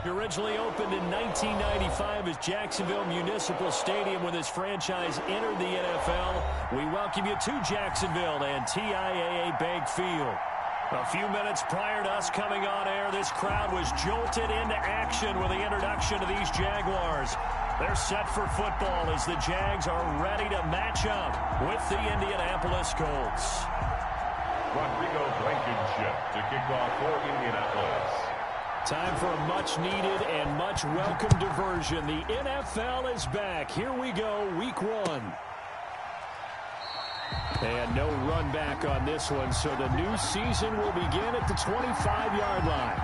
It originally opened in 1995 as Jacksonville Municipal Stadium when this franchise entered the NFL. We welcome you to Jacksonville and TIAA Bank Field. A few minutes prior to us coming on air, this crowd was jolted into action with the introduction of these Jaguars. They're set for football as the Jags are ready to match up with the Indianapolis Colts. Rodrigo Blankenship to kick off for Indianapolis. Time for a much-needed and much-welcome diversion. The NFL is back. Here we go, Week 1. And no run back on this one, so the new season will begin at the 25-yard line.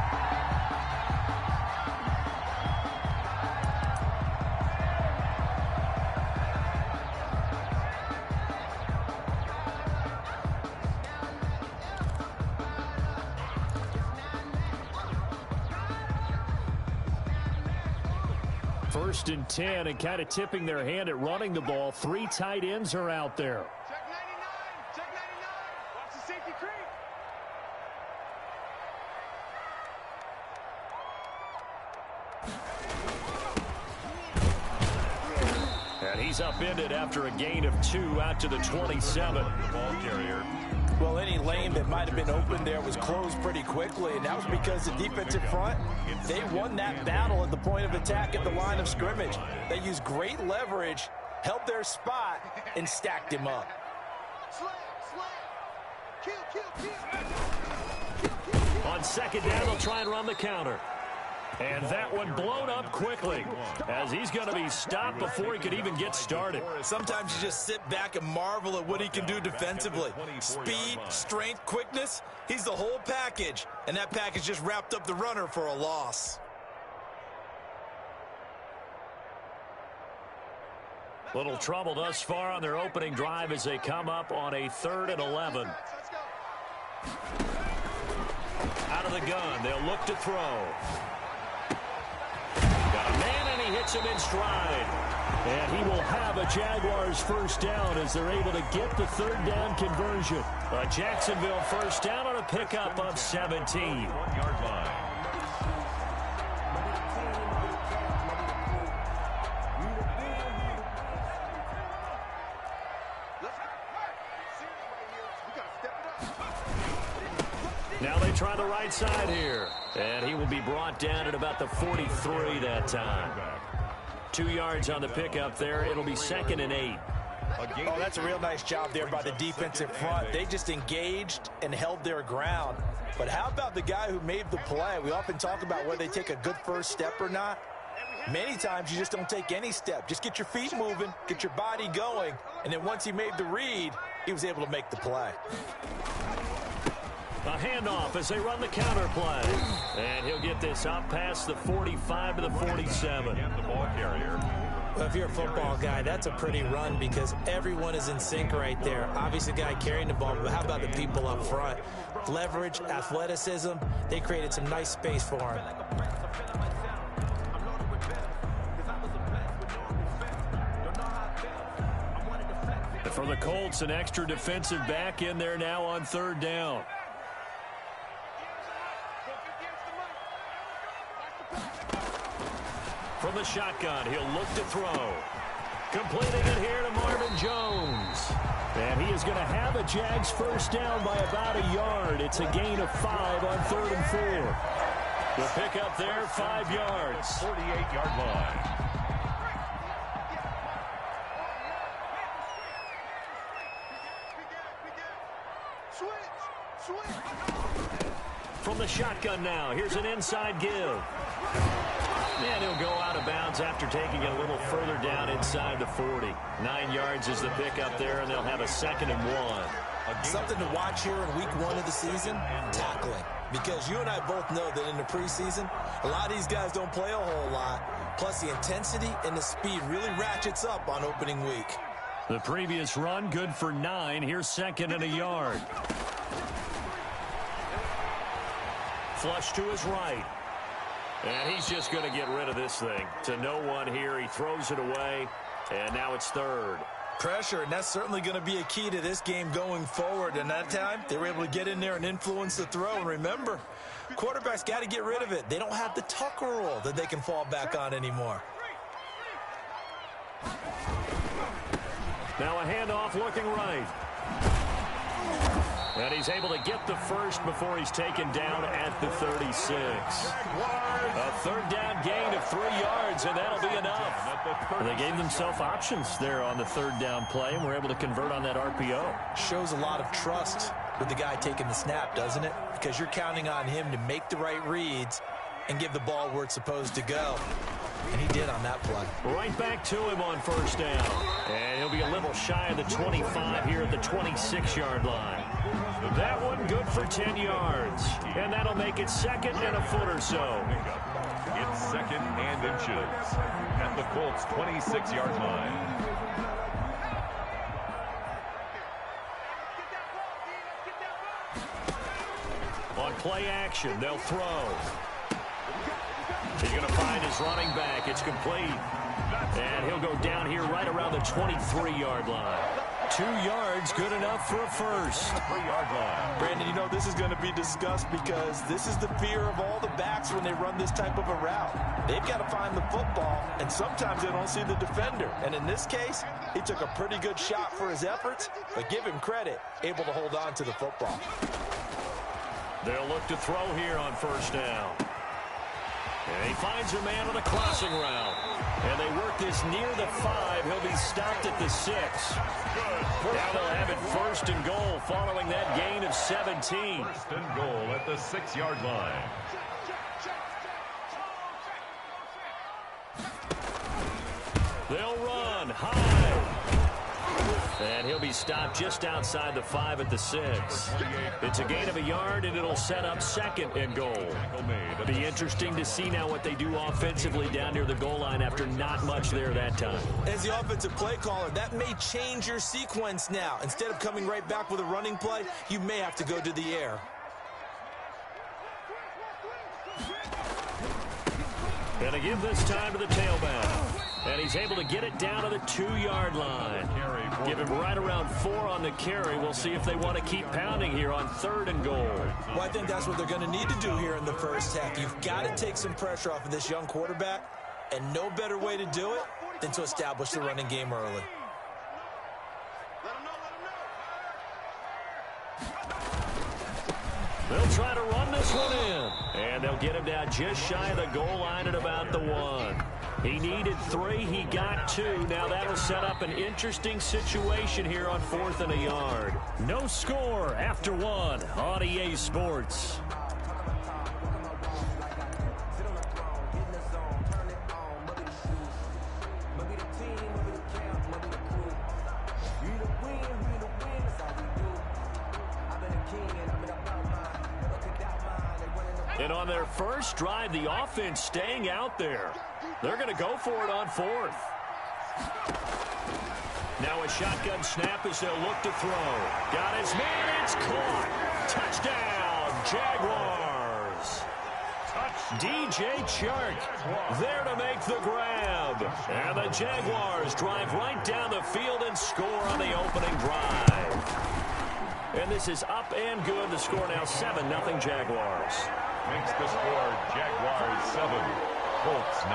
First and 10, and kind of tipping their hand at running the ball. 3 tight ends are out there. Check 99. Check 99. Watch the safety creep. And he's upended after a gain of 2 out to the 27. The ball carrier. Well, any lane that might have been open there was closed pretty quickly, and that was because the defensive front, they won that battle at the point of attack at the line of scrimmage. They used great leverage, held their spot, and stacked him up. On second down, they'll try and run the counter. And that one blown up quickly as he's going to be stopped before he could even get started. Sometimes you just sit back and marvel at what he can do defensively. Speed, strength, quickness, he's the whole package. And that package just wrapped up the runner for a loss. Little trouble thus far on their opening drive as they come up on a 3rd and 11. Out of the gun, they'll look to throw. Got a man, and he hits him in stride. And he will have a Jaguars first down as they're able to get the 3rd down conversion. A Jacksonville first down on a pickup of 17. 1-yard line. Now they try the right side here. And he will be brought down at about the 43 that time. 2 yards on the pickup there. It'll be 2nd and 8. Oh, that's a real nice job there by the defensive front. They just engaged and held their ground. But how about the guy who made the play? We often talk about whether they take a good first step or not. Many times you just don't take any step. Just get your feet moving, get your body going, and then once he made the read, he was able to make the play. A handoff as they run the counter play. And he'll get this out past the 45 to the 47. The ball carrier. Well, if you're a football guy, that's a pretty run because everyone is in sync right there. Obviously, the guy carrying the ball, but how about the people up front? Leverage, athleticism, they created some nice space for him. For the Colts, an extra defensive back in there now on 3rd down. From the shotgun, he'll look to throw. Completing it here to Marvin Jones. And he is going to have a Jags first down by about a yard. It's a gain of 5 on 3rd and 4. The pickup there, 5 yards. 48-yard line. From the shotgun now, here's an inside give. And he'll go out of bounds after taking it a little further down inside the 40. 9 yards is the pickup there, and they'll have a 2nd and 1. Something to watch here in week 1 of the season, tackling. Because you and I both know that in the preseason, a lot of these guys don't play a whole lot. Plus, the intensity and the speed really ratchets up on opening week. The previous run, good for 9. Here's 2nd and a yard. Flush to his right. And he's just going to get rid of this thing. To no one here. He throws it away. And now it's 3rd. Pressure, and that's certainly going to be a key to this game going forward. And that time, they were able to get in there and influence the throw. And remember, quarterbacks got to get rid of it. They don't have the Tucker rule that they can fall back on anymore. Now a handoff looking right. And he's able to get the first before he's taken down at the 36. A third down gain of 3 yards, and that'll be enough. And they gave themselves options there on the third down play, and were able to convert on that RPO. Shows a lot of trust with the guy taking the snap, doesn't it? Because you're counting on him to make the right reads and give the ball where it's supposed to go. And he did on that play. Right back to him on first down. And he'll be a little shy of the 25 here at the 26-yard line. That one good for 10 yards. And that'll make it second and a foot or so. It's second and inches at the Colts' 26-yard line. On play action, they'll throw. He's going to find his running back. It's complete. And he'll go down here right around the 23-yard line. 2 yards, good enough for a first. 3-yard line. Brandon, you know this is going to be discussed because this is the fear of all the backs when they run this type of a route. They've got to find the football, and sometimes they don't see the defender. And in this case, he took a pretty good shot for his efforts, but give him credit, able to hold on to the football. They'll look to throw here on first down. And he finds a man on a crossing route. And they work this near the 5. He'll be stopped at the 6. Now they'll have it first and goal following that gain of 17. First and goal at the 6-yard line. They'll run high. And he'll be stopped just outside the 5 at the 6. It's a gain of a yard, and it'll set up second and goal. Be interesting to see now what they do offensively down near the goal line after not much there that time. As the offensive play caller, that may change your sequence now. Instead of coming right back with a running play, you may have to go to the air. And to give this time to the tailback. And he's able to get it down to the 2-yard line. Give him right around 4 on the carry. We'll see if they want to keep pounding here on 3rd and goal. Well, I think that's what they're going to need to do here in the first half. You've got to take some pressure off of this young quarterback, and no better way to do it than to establish the running game early. They'll try to run this one in. And they'll get him down just shy of the goal line at about the 1. He needed 3. He got 2. Now that'll set up an interesting situation here on 4th and a yard. No score after 1 on EA Sports. And on their first drive, the offense staying out there. They're going to go for it on 4th. Now a shotgun snap as they'll look to throw. Got his man. It's caught. Touchdown, Jaguars. DJ Chark there to make the grab. And the Jaguars drive right down the field and score on the opening drive. And this is up and good. The score now 7-0 Jaguars. Makes the score Jaguars 7, Colts 0.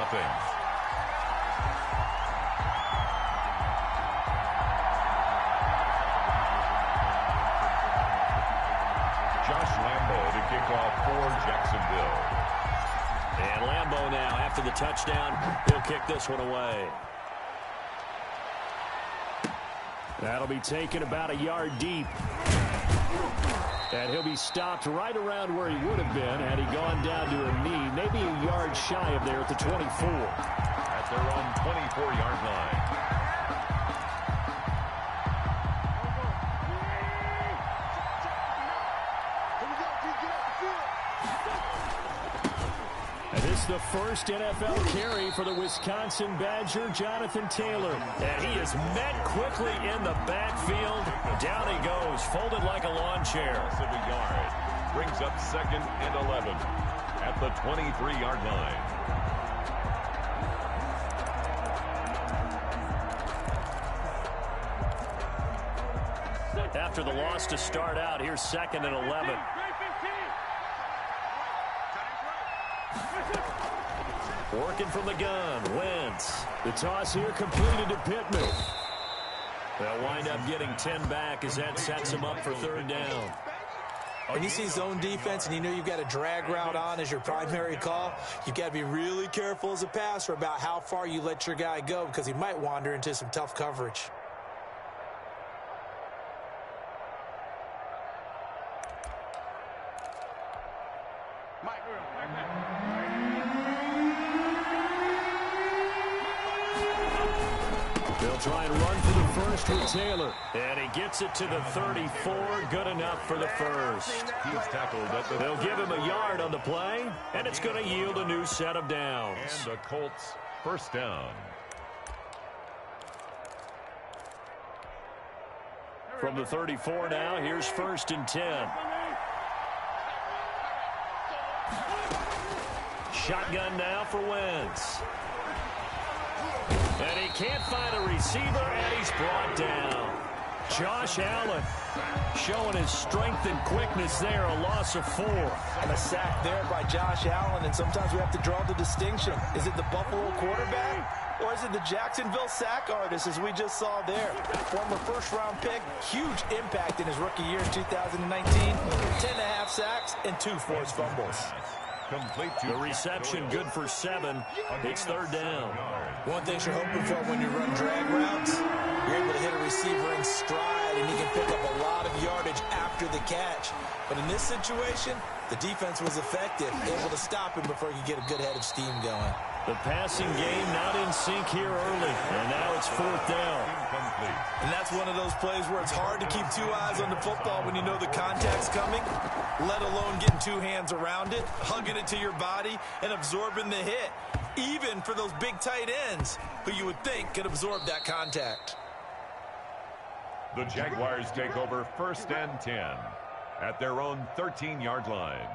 Josh Lambo to kick off for Jacksonville. And Lambo now, after the touchdown, he'll kick this one away. That'll be taken about a yard deep. And he'll be stopped right around where he would have been had he gone down to a knee, maybe a yard shy of there at the 24. At their own 24-yard line. And this is the first NFL carry for the Wisconsin Badger, Jonathan Taylor. And he is met quickly in the backfield. Down he goes, folded like a lawn chair. Of a yard. Brings up 2nd and 11 at the 23-yard line. after the loss to start out. Here's 2nd and 11. Working from the gun, Wentz. The toss here completed to Pittman. They'll wind up getting 10 back as that sets them up for 3rd down. When you see zone defense and you know you've got a drag route on as your primary call, you've got to be really careful as a passer about how far you let your guy go because he might wander into some tough coverage. They'll try and run for the first with Taylor. And he gets it to the 34. Good enough for the first. He was tackled at the They'll give him a yard on the play, and it's going to yield a new set of downs. And the Colts 1st down. From the 34 now, here's 1st and 10. Shotgun now for Wentz. And he can't find a receiver, and he's brought down. Josh Allen showing his strength and quickness there, a loss of 4. And a sack there by Josh Allen, and sometimes we have to draw the distinction. Is it the Buffalo quarterback, or is it the Jacksonville sack artist, as we just saw there? Former 1st-round pick, huge impact in his rookie year in 2019. 10.5 sacks and 2 forced fumbles. Complete The reception good for 7. It's 3rd down. One thing you're hoping for when you run drag routes, you're able to hit a receiver in stride, and he can pick up a lot of yardage after the catch. But in this situation, the defense was effective, able to stop him before he could get a good head of steam going. The passing game not in sync here early, and now it's 4th down. And that's one of those plays where it's hard to keep 2 eyes on the football when you know the contact's coming, let alone getting 2 hands around it, hugging it to your body, and absorbing the hit, even for those big tight ends who you would think could absorb that contact. The Jaguars take over 1st and 10 at their own 13-yard line.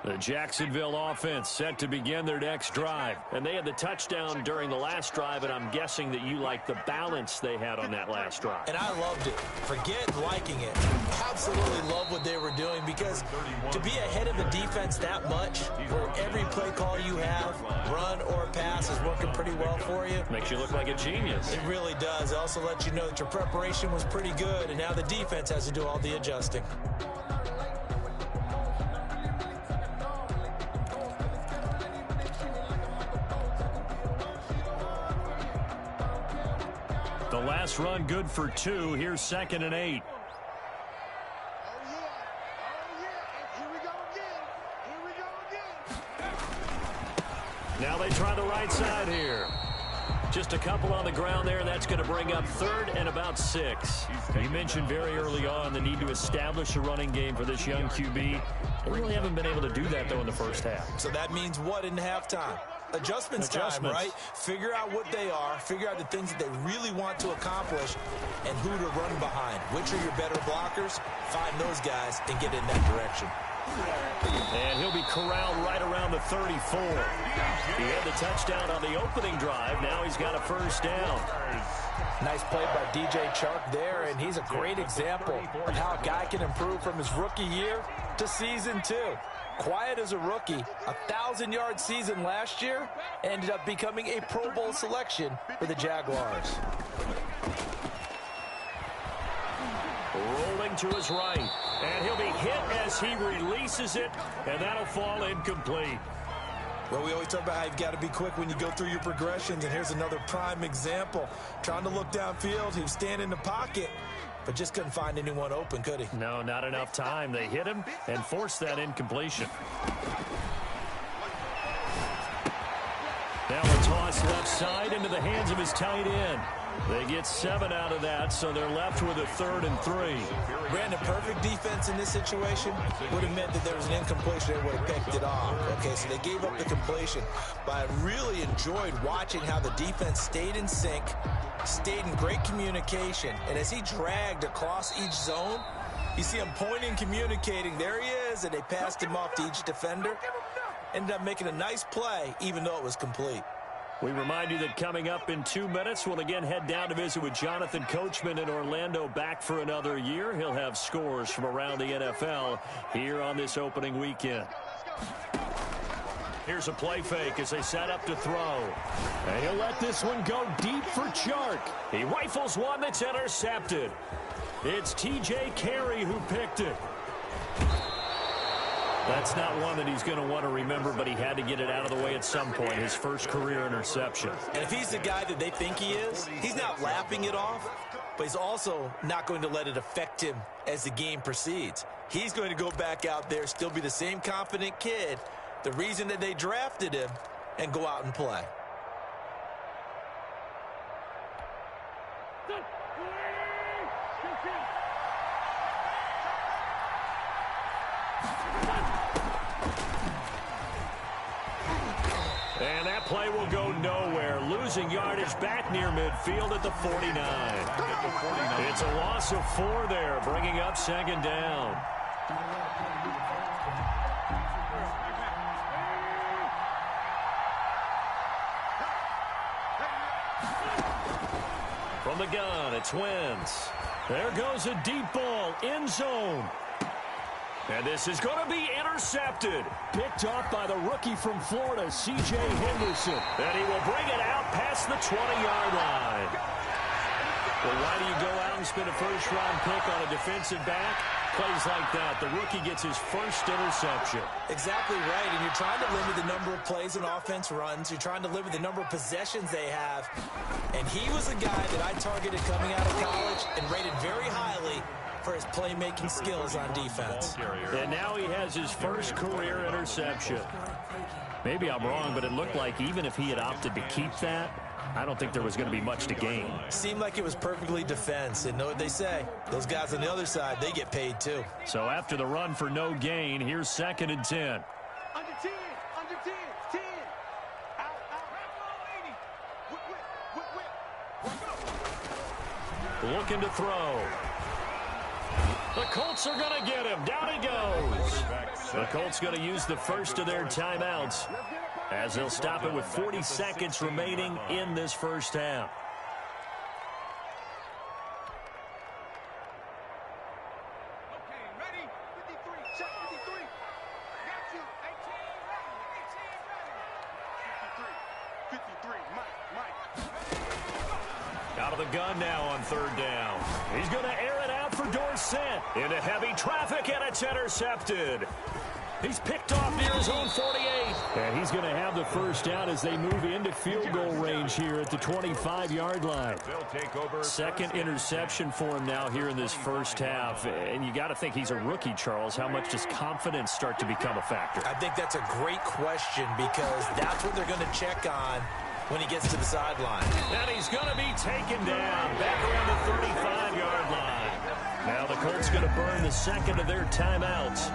The Jacksonville offense set to begin their next drive. And they had the touchdown during the last drive, and I'm guessing that you like the balance they had on that last drive. And I loved it. Forget liking it. Absolutely love what they were doing, because to be ahead of the defense that much, where every play call you have, run or pass, is working pretty well for you. Makes you look like a genius. It really does. It also lets you know that your preparation was pretty good, and now the defense has to do all the adjusting. The last run good for 2. Here's 2nd and 8. Now they try the right side here. Just a couple on the ground there. That's going to bring up 3rd and about 6. You mentioned very early on the need to establish a running game for this young QB. They really haven't been able to do that, though, in the first half. So that means what in halftime? Adjustments time, right? Figure out what they are, figure out the things that they really want to accomplish, and who to run behind. Which are your better blockers? Find those guys and get in that direction. And he'll be corralled right around the 34. He had the touchdown on the opening drive. Now he's got a 1st down. Nice play by DJ Chark there, and he's a great example of how a guy can improve from his rookie year to season 2. Quiet as a rookie, 1,000-yard season last year, ended up becoming a Pro Bowl selection for the Jaguars. Rolling to his right, and he'll be hit as he releases it, and that'll fall incomplete. Well, we always talk about how you've got to be quick when you go through your progressions, and here's another prime example. Trying to look downfield, he was standing in the pocket, but just couldn't find anyone open, could he? No, not enough time. They hit him and forced that incompletion. Now a toss left side into the hands of his tight end. They get 7 out of that, so they're left with a 3rd and 3. Brandon, perfect defense in this situation would have meant that there was an incompletion. They would have picked it off. Okay, so they gave up the completion. But I really enjoyed watching how the defense stayed in sync, stayed in great communication. And as he dragged across each zone, you see him pointing, communicating. There he is, and they passed him off to each defender. Ended up making a nice play, even though it was complete. We remind you that coming up in 2 minutes, we'll again head down to visit with Jonathan Coachman in Orlando, back for another year. He'll have scores from around the NFL here on this opening weekend. Here's a play fake as they set up to throw. And he'll let this one go deep for Chark. He rifles one that's intercepted. It's T.J. Carey who picked it. That's not one that he's going to want to remember, but he had to get it out of the way at some point, his first career interception. And if he's the guy that they think he is, he's not laughing it off, but he's also not going to let it affect him as the game proceeds. He's going to go back out there, still be the same confident kid, the reason that they drafted him, and go out and play. And that play will go nowhere. Losing yardage back near midfield at the 49. It's a loss of 4 there, bringing up 2nd down. From the gun, it's Wentz. There goes a deep ball, end zone. And this is going to be intercepted. Picked off by the rookie from Florida, C.J. Henderson. And he will bring it out past the 20-yard line. Well, why do you go out and spend a first-round pick on a defensive back? Plays like that. The rookie gets his first interception. Exactly right, and you're trying to limit the number of plays an offense runs. You're trying to limit the number of possessions they have. And he was a guy that I targeted coming out of college and rated very highly for his playmaking skills on defense. And now he has his first career interception. Maybe I'm wrong, but it looked like even if he had opted to keep that, I don't think there was going to be much to gain. Seemed like it was perfectly defense. And know what they say? Those guys on the other side, they get paid too. So after the run for no gain, here's 2nd and 10. Under 10, under 10, 10. Out, out. Whip. Looking to throw. The Colts are going to get him. Down he goes. The Colts going to use the first of their timeouts as they'll stop it with 40 seconds remaining in this first half. Okay, ready? 53, check 53. Got you. 18 ready. 53, Mike. Out of the gun now on 3rd down. He's going to air it out for Dorsett. Into heavy traffic, and it's intercepted. He's picked off near his own 48. And he's going to have the first down as they move into field goal range here at the 25-yard line. Second interception for him now here in this first half. And you got to think he's a rookie, Charles. How much does confidence start to become a factor? I think that's a great question because that's what they're going to check on when he gets to the sideline. And he's going to be taken down back around the 35-yard line. Now the Colts going to burn the second of their timeouts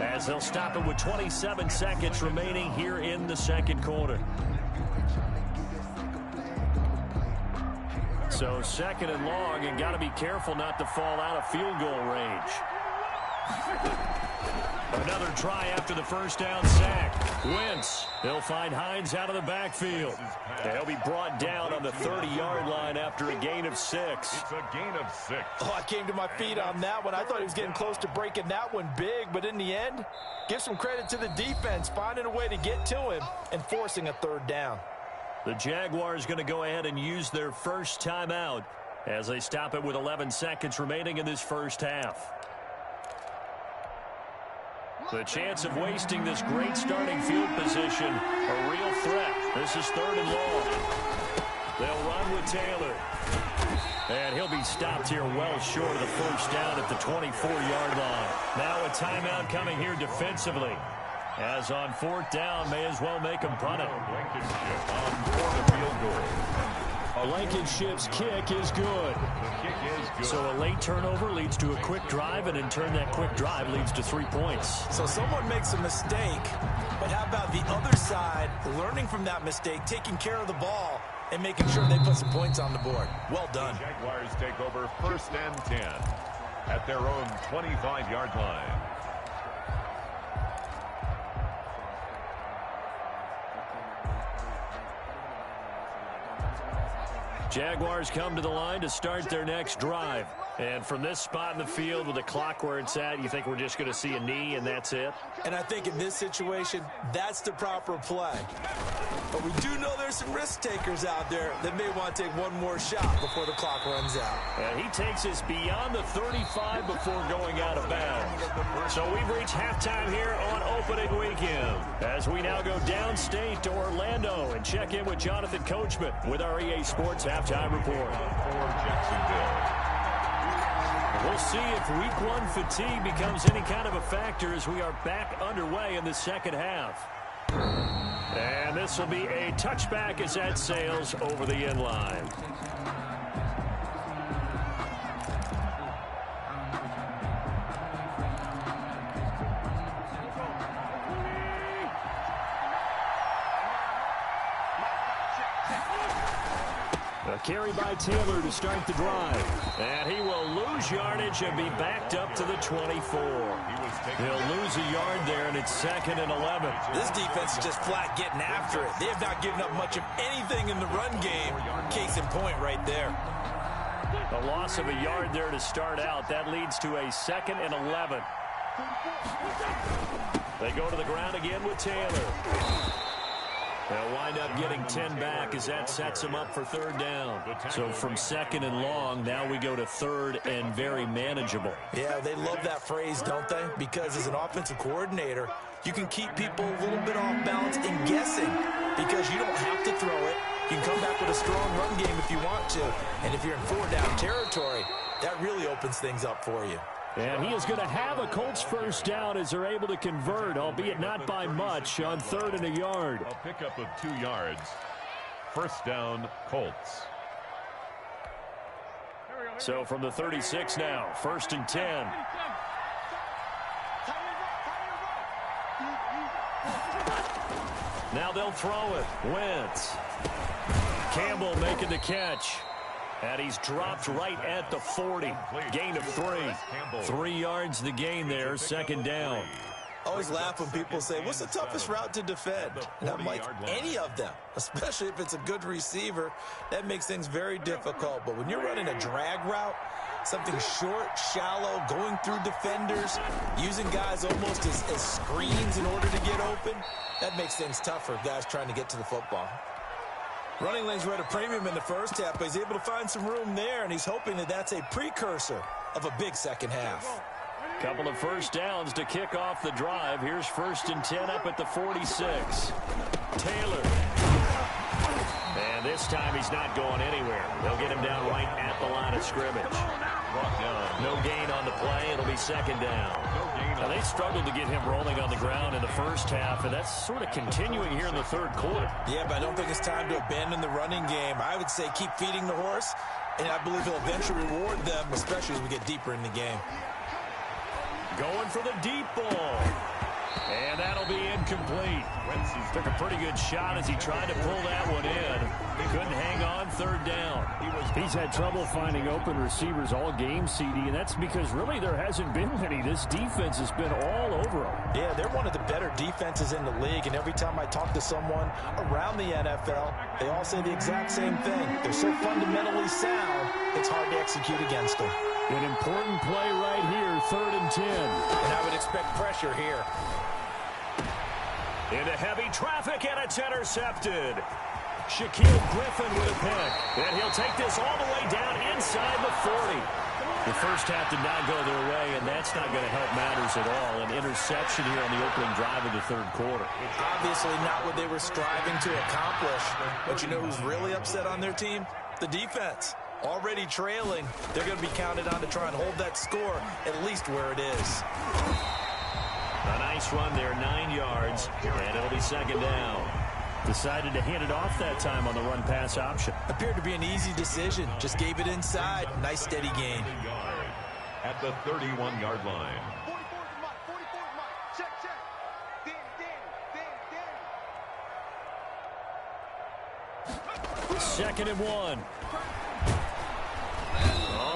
as they'll stop it with 27 seconds remaining here in the second quarter. So 2nd and long, and got to be careful not to fall out of field goal range. Another try after the first down sack. Wentz, they'll find Hines out of the backfield. They'll be brought down on the 30-yard line after a gain of 6. It's a gain of 6. Oh, I came to my feet on that one. I thought he was getting close to breaking that one big, but in the end, give some credit to the defense, finding a way to get to him and forcing a 3rd down. The Jaguars going to go ahead and use their first timeout as they stop it with 11 seconds remaining in this first half. The chance of wasting this great starting field position, a real threat. This is 3rd and long. They'll run with Taylor. And he'll be stopped here well short of the first down at the 24-yard line. Now a timeout coming here defensively. As on 4th down, may as well make him punt it. Blankenship on for the field goal. A Blankenship's kick is good. So a late turnover leads to a quick drive, and in turn that quick drive leads to 3 points. So someone makes a mistake, but how about the other side learning from that mistake, taking care of the ball, and making sure they put some points on the board? Well done. The Jaguars take over 1st and 10 at their own 25-yard line. Jaguars come to the line to start their next drive. And from this spot in the field with the clock where it's at, you think we're just going to see a knee and that's it? And I think in this situation, that's the proper play. But we do know there's some risk takers out there that may want to take one more shot before the clock runs out. And he takes us beyond the 35 before going out of bounds. So we've reached halftime here on opening weekend, as we now go downstate to Orlando and check in with Jonathan Coachman with our EA Sports halftime report. For Jacksonville. We'll see if week 1 fatigue becomes any kind of a factor as we are back underway in the second half. And this will be a touchback as that sails over the end line. A carry by Taylor to start the drive. And he will lose yardage and be backed up to the 24. He'll lose a yard there, and it's 2nd and 11. This defense is just flat getting after it. They have not given up much of anything in the run game. Case in point right there. A loss of a yard there to start out. That leads to a 2nd and 11. They go to the ground again with Taylor. They'll wind up getting 10 back as that sets them up for 3rd down. So from 2nd and long, now we go to 3rd and very manageable. Yeah, they love that phrase, don't they? Because as an offensive coordinator, you can keep people a little bit off balance and guessing because you don't have to throw it. You can come back with a strong run game if you want to. And if you're in 4-down territory, that really opens things up for you. And he is going to have a Colts 1st down as they're able to convert, albeit not by much, on 3rd and a yard. A pickup of 2 yards. 1st down, Colts. So from the 36 now, 1st and 10. Now they'll throw it. Wentz. Campbell making the catch. And he's dropped right at the 40. Gain of 3. 3 yards the gain there, 2nd down. I always laugh when people say, what's the toughest route to defend? And I'm like, any of them, especially if it's a good receiver. That makes things very difficult. But when you're running a drag route, something short, shallow, going through defenders, using guys almost as screens in order to get open, that makes things tougher, guys trying to get to the football. Running lanes were at a premium in the first half, but he's able to find some room there, and he's hoping that that's a precursor of a big second half. Couple of 1st downs to kick off the drive. Here's 1st and 10 up at the 46. Taylor. And this time he's not going anywhere. They'll get him down right at the line of scrimmage. No gain on the play. It'll be 2nd down. Now, they struggled to get him rolling on the ground in the first half, and that's sort of continuing here in the 3rd quarter. Yeah, but I don't think it's time to abandon the running game. I would say keep feeding the horse, and I believe he'll eventually reward them, especially as we get deeper in the game. Going for the deep ball. And that'll be incomplete. Took a pretty good shot as he tried to pull that one in. Couldn't hang on 3rd down. He's had trouble finding open receivers all game, CD, and that's because really there hasn't been many. This defense has been all over him. Yeah, they're one of the better defenses in the league, and every time I talk to someone around the NFL, they all say the exact same thing. They're so fundamentally sound, it's hard to execute against them. An important play right here, 3rd and 10. And I would expect pressure here. Into heavy traffic, and it's intercepted. Shaquille Griffin with a pick. And he'll take this all the way down inside the 40. The first half did not go their way, and that's not going to help matters at all. An interception here on the opening drive of the 3rd quarter. Obviously not what they were striving to accomplish. But you know who's really upset on their team? The defense. Already trailing, they're going to be counted on to try and hold that score at least where it is. A nice run there, 9 yards, and it'll be 2nd down. Decided to hand it off that time on the run-pass option. Appeared to be an easy decision. Just gave it inside. Nice steady gain. At the 31-yard line. 44's Mike. 44's Mike. Check, check. Danny. Second and 1.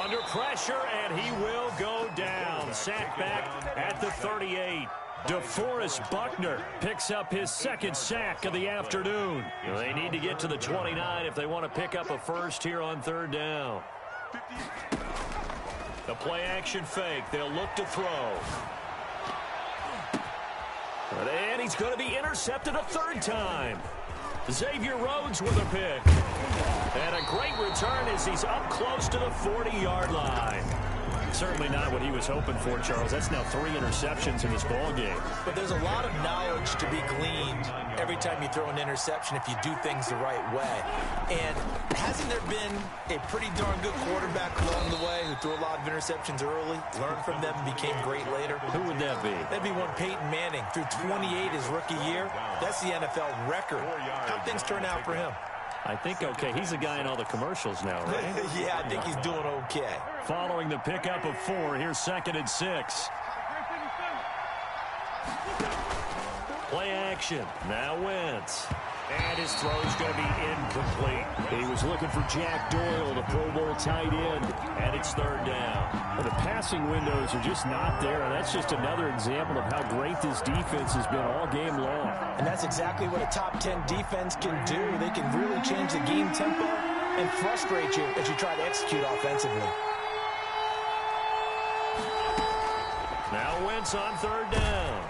Under pressure, and he will go down. Sack back at the 38. DeForest Buckner picks up his second sack of the afternoon. They need to get to the 29 if they want to pick up a first here on third down. The play-action fake. They'll look to throw. And he's going to be intercepted a third time. Xavier Rhodes with a pick. And a great return as he's up close to the 40-yard line. Certainly not what he was hoping for, Charles. That's now 3 interceptions in this ball game. But there's a lot of knowledge to be gleaned every time you throw an interception if you do things the right way. And hasn't there been a pretty darn good quarterback along the way who threw a lot of interceptions early, learned from them, and became great later? Who would that be? That'd be one Peyton Manning. Threw 28 his rookie year. That's the NFL record. How'd things turn out for him? I think okay. He's a guy in all the commercials now, right? Yeah, I think he's doing okay. Following the pickup of 4, here's 2nd and 6. Play action. Now Wentz. And his throw's going to be incomplete. He was looking for Jack Doyle, the Pro Bowl tight end, and it's third down. Well, the passing windows are just not there, and that's just another example of how great this defense has been all game long. And that's exactly what a top 10 defense can do. They can really change the game tempo and frustrate you as you try to execute offensively. Now Wentz on third down.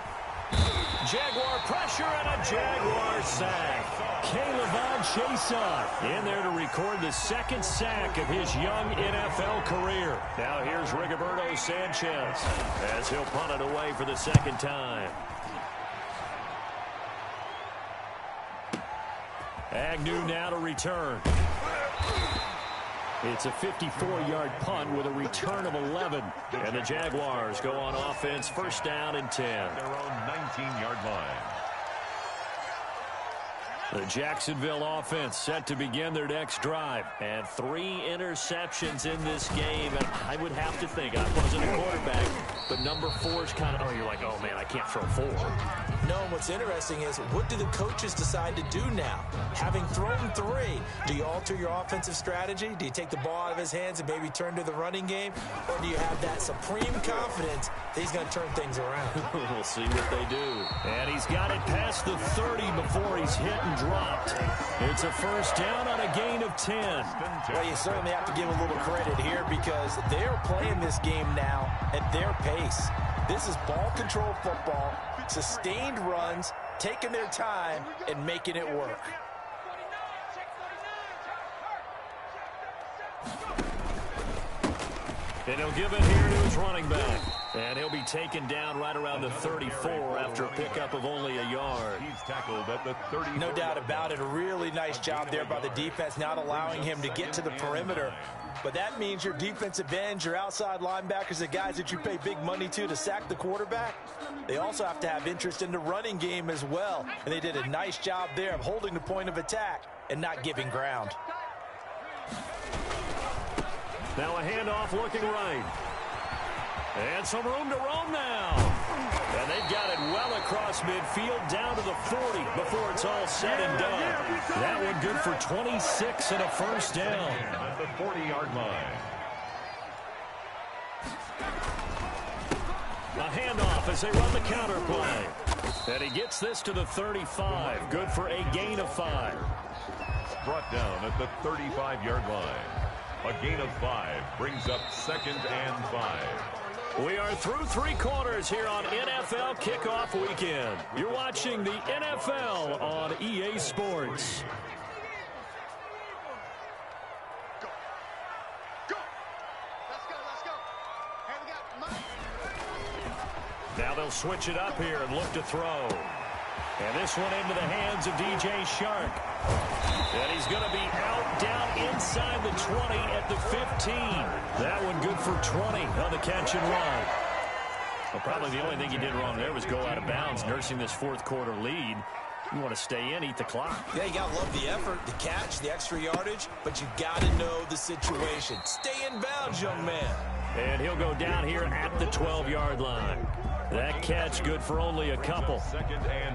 Jaguar pressure and a Jaguar sack. K'Lavon Chaisson in there to record the second sack of his young NFL career. Now here's Rigoberto Sanchez as he'll punt it away for the second time. Agnew now to return. It's a 54-yard punt with a return of 11. And the Jaguars go on offense, first down and 10. Their own 19-yard line. The Jacksonville offense set to begin their next drive. And 3 interceptions in this game. And I would have to think, I wasn't a quarterback, but number 4 is kind of, oh, you're like, oh, man, I can't throw 4. No, what's interesting is what do the coaches decide to do now? Having thrown 3, do you alter your offensive strategy? Do you take the ball out of his hands and maybe turn to the running game? Or do you have that supreme confidence that he's going to turn things around? We'll see what they do. And he's got it past the 30 before he's hit and dropped. It's a first down on a gain of 10. Well, you certainly have to give a little credit here because they're playing this game now at their pace. This is ball control football, sustained runs, taking their time, and making it work. And he'll give it here to his running back. And he'll be taken down right around the 34 after a pickup of only a yard. He's tackled at the 30. No doubt about it. A really nice job there by the defense, not allowing him to get to the perimeter. But that means your defensive ends, your outside linebackers, the guys that you pay big money to sack the quarterback, they also have to have interest in the running game as well. And they did a nice job there of holding the point of attack and not giving ground. Now a handoff looking right. And some room to roam now. And they've got it well across midfield down to the 40 before it's all said and done. That one good for 26 and a first down. At the 40-yard line. A handoff as they run the counter play. And he gets this to the 35. Good for a gain of 5. Brought down at the 35-yard line. A gain of 5 brings up 2nd and 5. We are through 3 quarters here on NFL Kickoff Weekend. You're watching the NFL on EA Sports. Go. Go. Let's go. Hey, we got Mike. Now they'll switch it up here and look to throw. And this one into the hands of DJ Shark. And he's going to be out down inside the 20 at the 15. That one good for 20 on the catch and run. Well, probably the only thing he did wrong there was go out of bounds, nursing this fourth quarter lead. You want to stay in, eat the clock. Yeah, you got to love the effort, the catch, the extra yardage, but you got to know the situation. Stay in bounds, young man. And he'll go down here at the 12-yard line. That catch good for only a couple.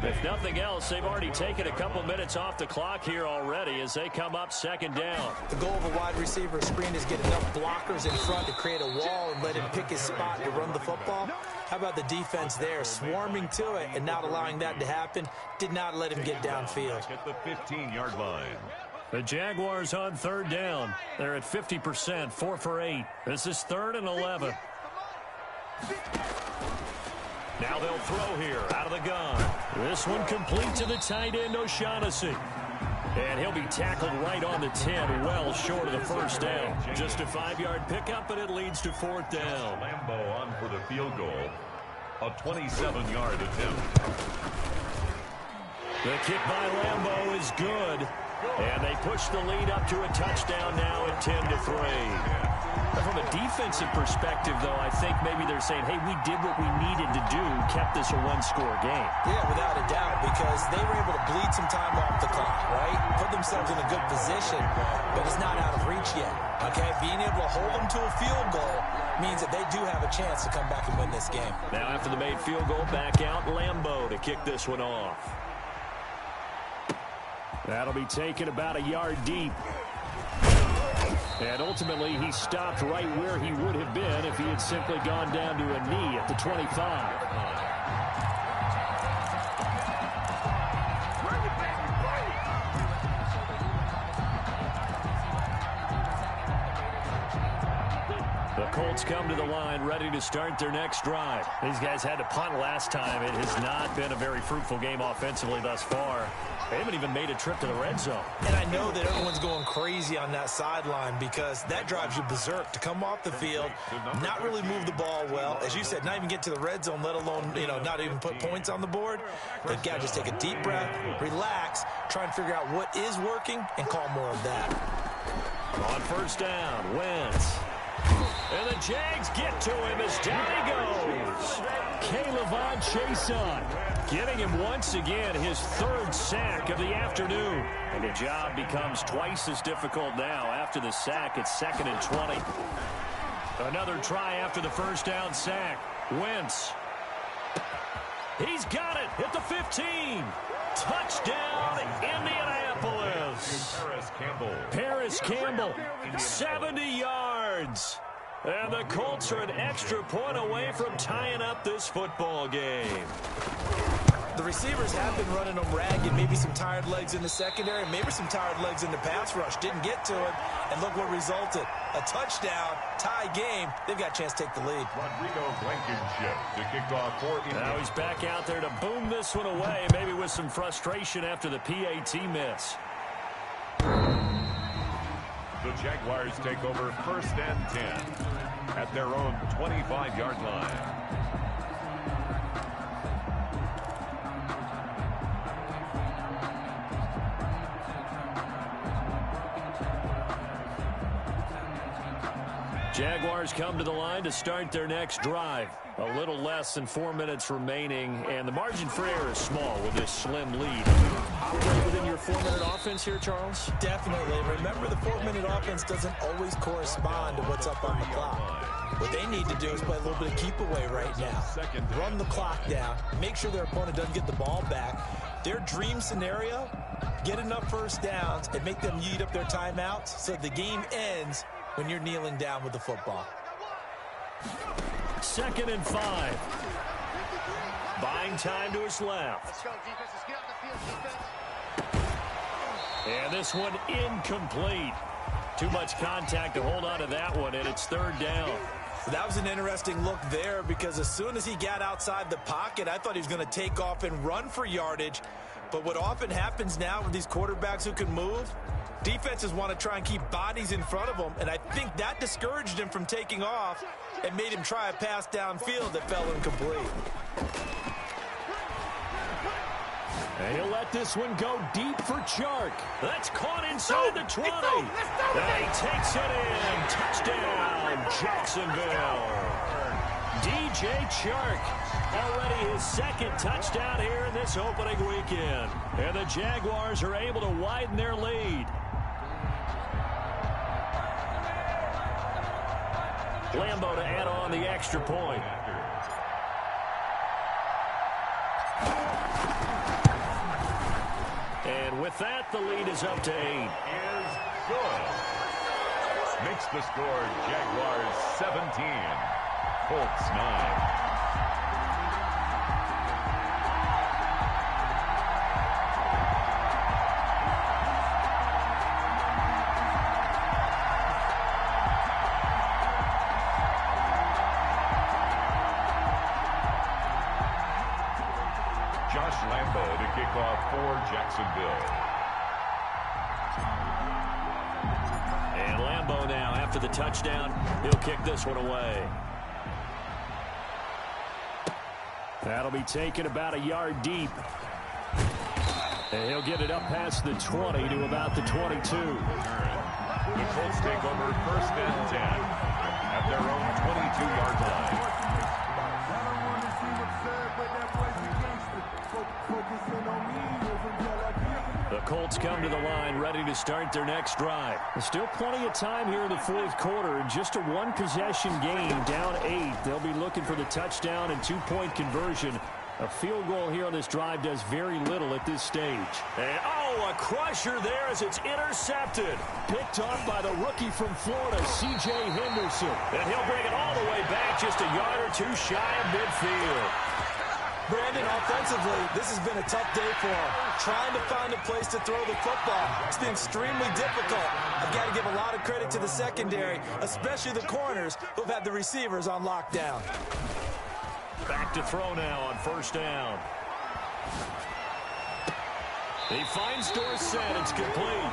If nothing else, they've already taken a couple minutes off the clock here already as they come up second down. The goal of a wide receiver screen is get enough blockers in front to create a wall and let him pick his spot to run the football. How about the defense there, swarming to it and not allowing that to happen? Did not let him get downfield. At the 15-yard line. The Jaguars on third down. They're at 50%, 4 for 8. This is 3rd and 11. Now they'll throw here out of the gun. This one complete to the tight end, O'Shaughnessy. And he'll be tackled right on the 10, well short of the first down. Just a 5-yard pickup, and it leads to 4th down. Lambeau on for the field goal. A 27-yard attempt. The kick by Lambeau is good. And they push the lead up to a touchdown now at 10-3. From a defensive perspective, though, I think maybe they're saying, hey, we did what we needed to do, kept this a one-score game. Yeah, without a doubt, because they were able to bleed some time off the clock, right? Put themselves in a good position, but it's not out of reach yet, okay? Being able to hold them to a field goal means that they do have a chance to come back and win this game. Now after the made field goal, back out Lambeau to kick this one off. That'll be taken about a yard deep. And ultimately, he stopped right where he would have been if he had simply gone down to a knee at the 25. The Colts come to the line ready to start their next drive. These guys had to punt last time. It has not been a very fruitful game offensively thus far. They haven't even made a trip to the red zone. And I know that everyone's going crazy on that sideline because that drives you berserk to come off the field, not really move the ball well. As you said, not even get to the red zone, let alone, not even put points on the board. They've got to just take a deep breath, relax, try and figure out what is working, and call more of that. On first down, Wentz. And the Jags get to him as down he goes. Caleb Chason getting him once again his 3rd sack of the afternoon. And the job becomes twice as difficult now after the sack. It's 2nd and 20. Another try after the first down sack. Wentz. He's got it at the 15. Touchdown, Indianapolis. Paris Campbell, 70 yards. And the Colts are an extra point away from tying up this football game. The receivers have been running them ragged. Maybe some tired legs in the secondary, maybe some tired legs in the pass rush. Didn't get to it, and look what resulted. A touchdown, tie game. They've got a chance to take the lead. Rodrigo Blankenship to kick off for India. Now he's back out there to boom this one away, maybe with some frustration after the PAT miss. The Jaguars take over 1st and 10 at their own 25-yard line. Jaguars come to the line to start their next drive. A little less than 4 minutes remaining, and the margin for error is small with this slim lead. Operate within your 4-minute offense here, Charles? Definitely. Remember, the 4-minute offense doesn't always correspond to what's up on the clock. What they need to do is play a little bit of keep away right now. Run the clock down. Make sure their opponent doesn't get the ball back. Their dream scenario, get enough first downs and make them eat up their timeouts so the game ends when you're kneeling down with the football. 2nd and 5. Buying time to his left. Let's go, defense. Let's get out the field, defense. And this one incomplete. Too much contact to hold on to that one, and it's 3rd down. That was an interesting look there because as soon as he got outside the pocket, I thought he was going to take off and run for yardage. But what often happens now with these quarterbacks who can move, defenses want to try and keep bodies in front of them, and I think that discouraged him from taking off and made him try a pass downfield that fell incomplete. And he'll let this one go deep for Chark. That's caught inside the 20. And he takes it in. Touchdown, Jacksonville. DJ Chark, already his second touchdown here in this opening weekend. And the Jaguars are able to widen their lead. Lambo to add on the extra point. And with that, the lead is up to 8. Is good. Makes the score Jaguars 17, Colts 9. Lambo to kick off for Jacksonville. And Lambo now, after the touchdown, he'll kick this one away. That'll be taken about a yard deep. And he'll get it up past the 20 to about the 22. The Colts take over 1st and 10 at their own 22-yard line. The Colts come to the line ready to start their next drive. There's still plenty of time here in the 4th quarter. And just a one-possession game, down 8. They'll be looking for the touchdown and 2-point conversion. A field goal here on this drive does very little at this stage. And, a crusher there as it's intercepted. Picked off by the rookie from Florida, C.J. Henderson. And he'll bring it all the way back just a yard or two shy of midfield. Brandon, offensively, this has been a tough day for him. Trying to find a place to throw the football. It's been extremely difficult. I've got to give a lot of credit to the secondary, especially the corners who've had the receivers on lockdown. Back to throw now on 1st down. He finds Dorsett. It's complete.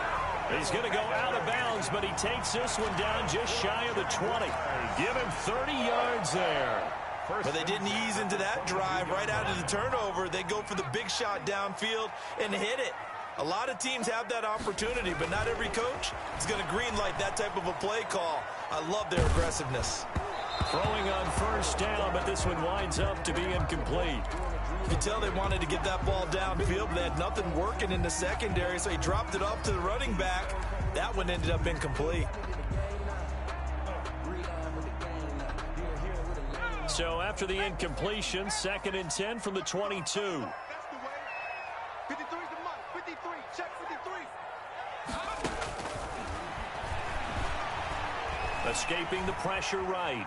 He's going to go out of bounds, but he takes this one down just shy of the 20. Give him 30 yards there. But they didn't ease into that drive right out of the turnover. They go for the big shot downfield and hit it. A lot of teams have that opportunity, but not every coach is going to greenlight that type of a play call. I love their aggressiveness. Throwing on 1st down, but this one winds up to be incomplete. You can tell they wanted to get that ball downfield, but they had nothing working in the secondary, so he dropped it off to the running back. That one ended up incomplete. So after the incompletion, 2nd and 10 from the 22. That's the way. 53's the mark. 53. Check 53. Escaping the pressure right.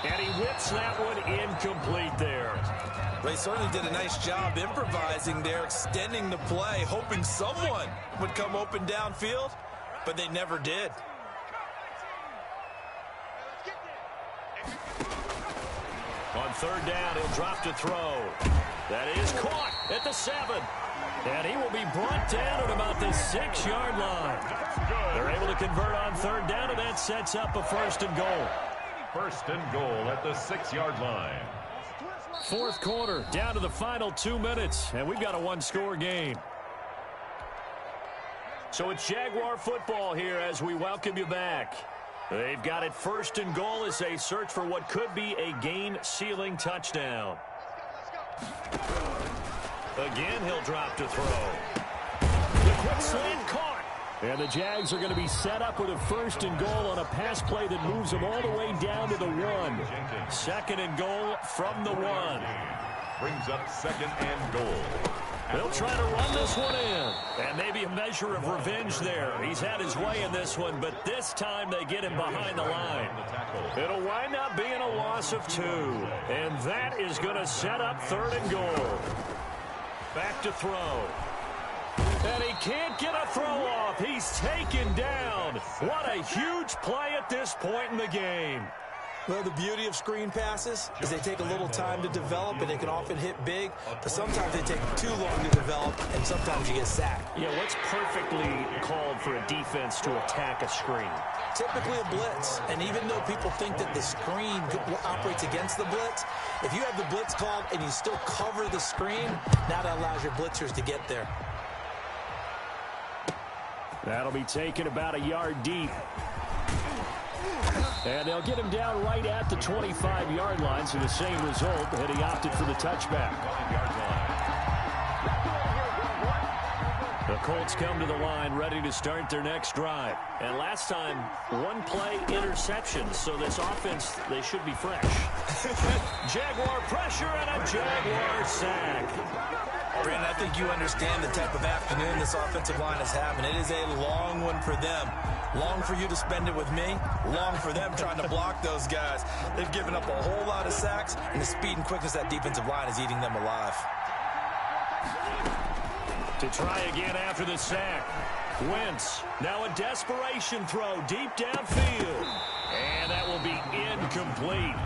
And he whips that one incomplete there. They certainly did a nice job improvising there, extending the play, hoping someone would come open downfield, but they never did. On 3rd down, he'll drop to throw. That is caught at the 7. And he will be brought down at about the 6-yard line. They're able to convert on 3rd down, and that sets up a 1st and goal. 1st and goal at the 6-yard line. 4th quarter, down to the final 2 minutes, and we've got a one-score game. So it's Jaguar football here as we welcome you back. They've got it 1st and goal as they search for what could be a game-sealing touchdown. Again, he'll drop to throw. The quick slant caught. And the Jags are going to be set up with a 1st and goal on a pass play that moves them all the way down to the 1. 2nd and goal from the 1. Brings up 2nd and goal. They'll try to run this one in. And maybe a measure of revenge there. He's had his way in this one, but this time they get him behind the line. It'll wind up being a loss of 2. And that is going to set up 3rd and goal. Back to throw. And he can't get a throw off. He's taken down. What a huge play at this point in the game. Well, the beauty of screen passes is they take a little time to develop, and they can often hit big, but sometimes they take too long to develop, and sometimes you get sacked. Yeah, what's perfectly called for a defense to attack a screen? Typically a blitz, and even though people think that the screen operates against the blitz, if you have the blitz called and you still cover the screen, now that allows your blitzers to get there. That'll be taken about a yard deep. And they'll get him down right at the 25-yard line, so the same result, and he opted for the touchback. 5-yard line. The Colts come to the line ready to start their next drive. And last time, one-play interception, so this offense, they should be fresh. Jaguar pressure and a Jaguar sack. Brandon, I think you understand the type of afternoon this offensive line is having. It is a long one for them. Long for you to spend it with me. Long for them trying to block those guys. They've given up a whole lot of sacks, and the speed and quickness of that defensive line is eating them alive. To try again after the sack. Wentz, now a desperation throw deep downfield. And that will be incomplete.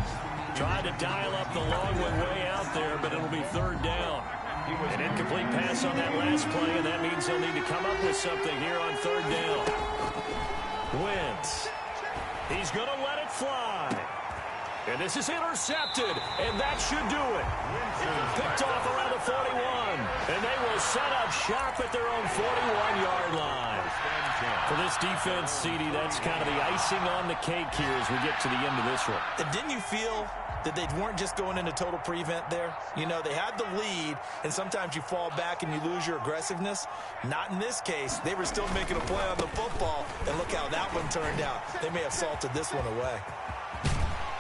Tried to dial up the long one way out there, but it'll be third down. An incomplete pass on that last play, and that means he'll need to come up with something here on third down. Wentz. He's going to let it fly. And this is intercepted, and that should do it. Picked off around the 41, and they will set up shop at their own 41-yard line. For this defense, CD, that's kind of the icing on the cake here as we get to the end of this one. And didn't you feel that they weren't just going into total prevent there? You know, they had the lead, and sometimes you fall back and you lose your aggressiveness. Not in this case. They were still making a play on the football, and look how that one turned out. They may have salted this one away.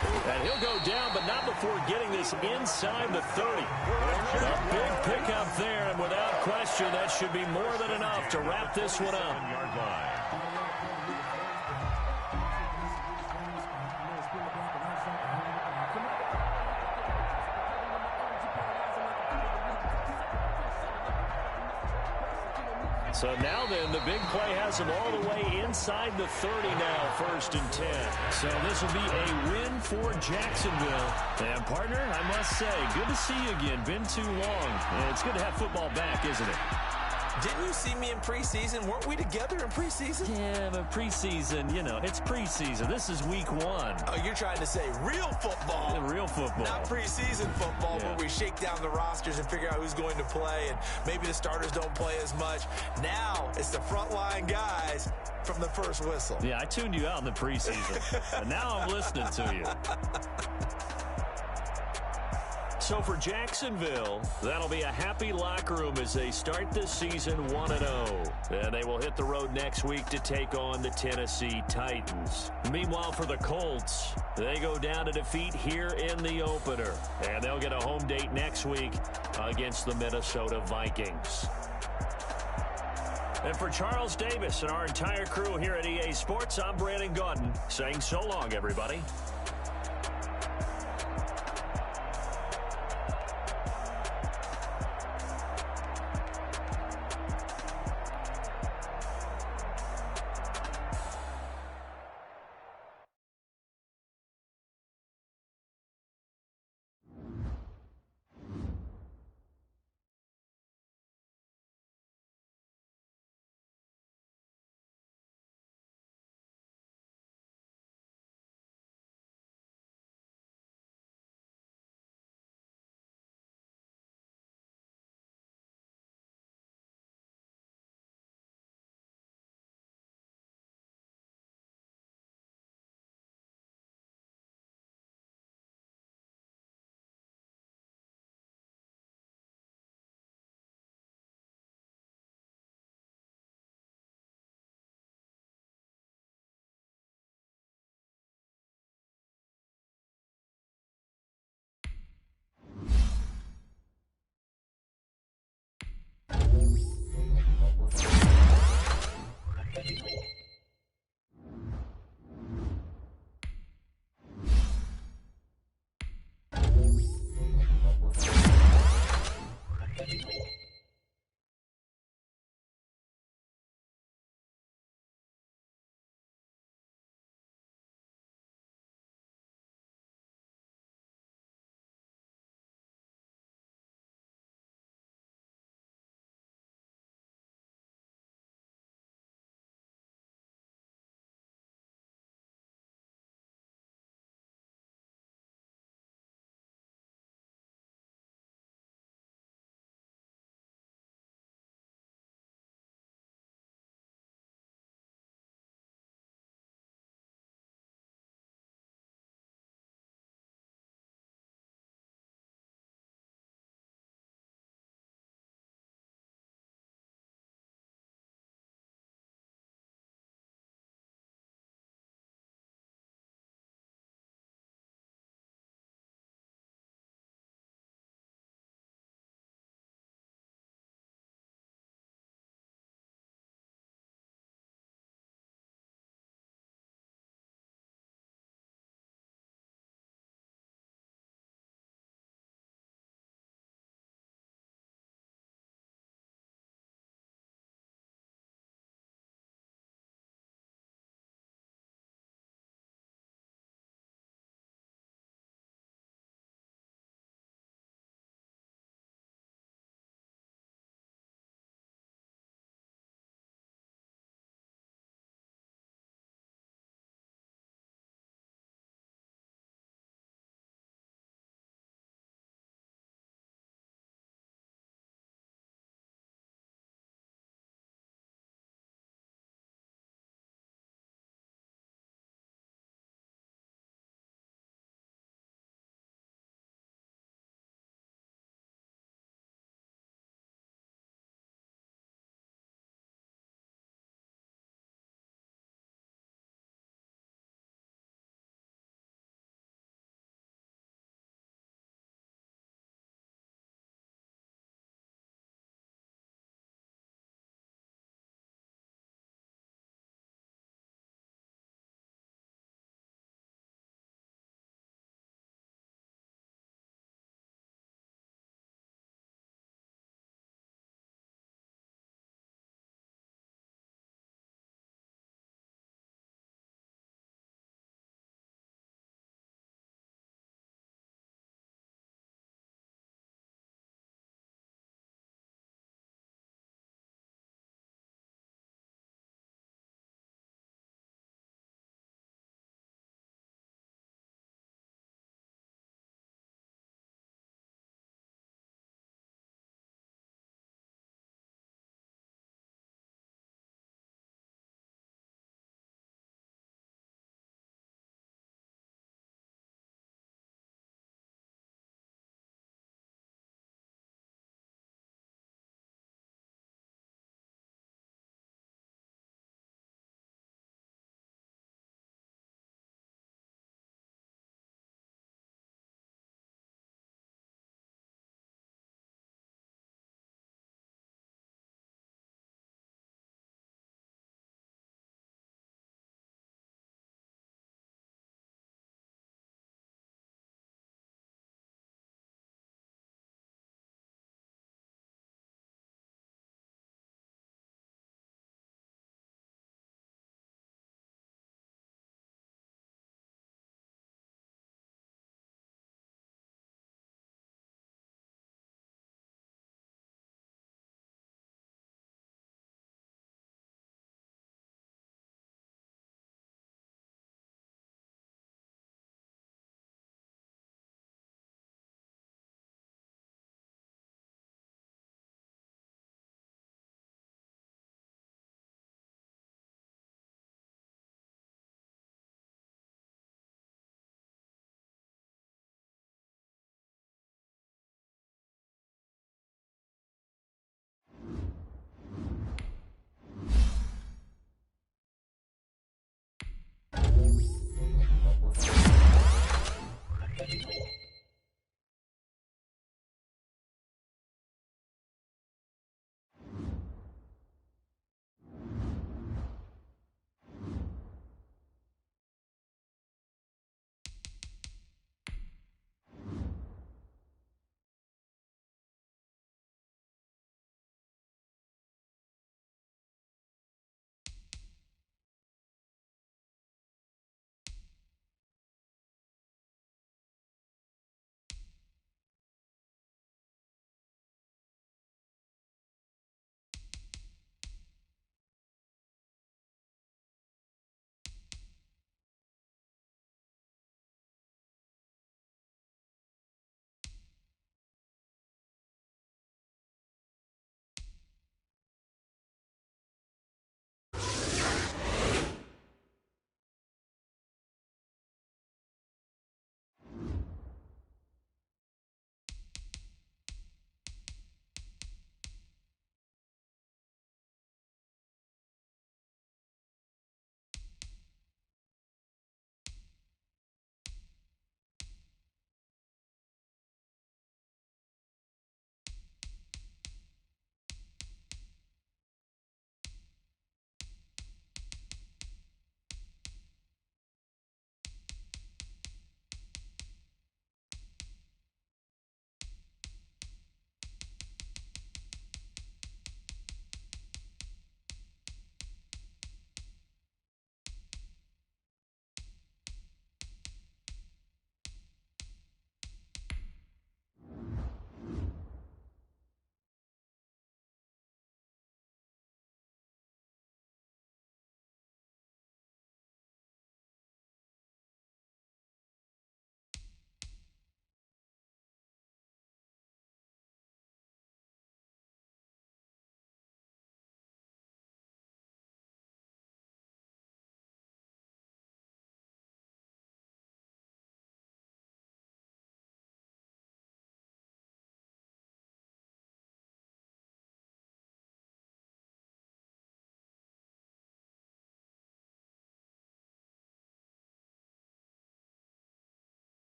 And he'll go down, but not before getting this inside the 30. A big pickup there, and without question, that should be more than enough to wrap this one up. 7-yard line. So now then, the big play has him all the way inside the 30 now, 1st and 10. So this will be a win for Jacksonville. And partner, I must say, good to see you again. Been too long. And it's good to have football back, isn't it? Didn't you see me in preseason? Weren't we together in preseason? Yeah, but preseason, you know, it's preseason. This is week 1. Oh, you're trying to say real football. Yeah, real football. Not preseason football, Yeah. where we shake down the rosters and figure out who's going to play, and maybe the starters don't play as much. Now it's the frontline guys from the first whistle. Yeah, I tuned you out in the preseason. And now I'm listening to you. So for Jacksonville, that'll be a happy locker room as they start this season 1-0. And they will hit the road next week to take on the Tennessee Titans. Meanwhile, for the Colts, they go down to defeat here in the opener. And they'll get a home date next week against the Minnesota Vikings. And for Charles Davis and our entire crew here at EA Sports, I'm Brandon Gaudin saying so long, everybody.